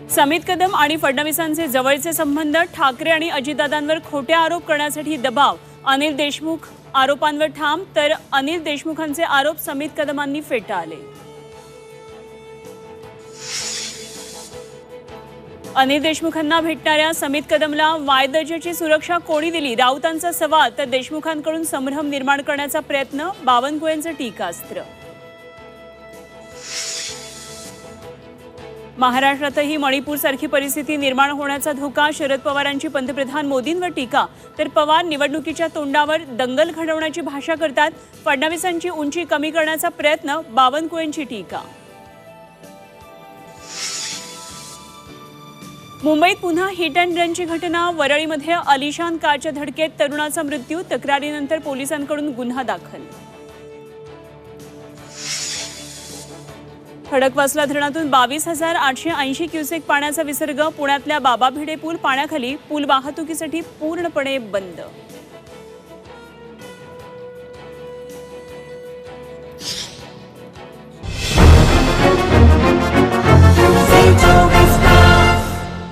समित कदम आणि फडणवीसांचे जवळचे संबंध, ठाकरे आणि अजितदादांवर खोटे आरोप करण्यासाठी दबाव, अनिल देशमुख आरोपांवर ठाम, तर अनिल देशमुखांचे आरोप समित कदमांनी फेटाळले। अनिल देशमुखांना भेटणाऱ्या समित कदमला वाय दर्जाची सुरक्षा कोणी दिली, राऊतांचा सवाल, तर देशमुखांकडून संभ्रम निर्माण करण्याचा प्रयत्न, बावनकुळेंचं टीकास्त्र। महाराष्ट्रातही मणिपूरसारखी परिस्थिती निर्माण होण्याचा धोका, शरद पवारांची पंतप्रधान मोदींवर टीका, तर पवार निवडणुकीच्या तोंडावर दंगल घडवण्याची भाषा करतात, फडणवीसांची उंची कमी करण्याचा प्रयत्न, बावनकुळेंची टीका। मुंबईत पुन्हा हिट अँड रनची घटना, वरळीमध्ये अलिशान कारच्या धडकेत तरुणाचा मृत्यू, तक्रारीनंतर पोलिसांकडून गुन्हा दाखल। खडकवासला धरणातून 22,880 क्युसेक पाण्याचा विसर्ग, पुण्यातल्या बाबा भिडे पूल पाण्याखाली, पूल वाहतुकीसाठी पूर्णपणे बंद।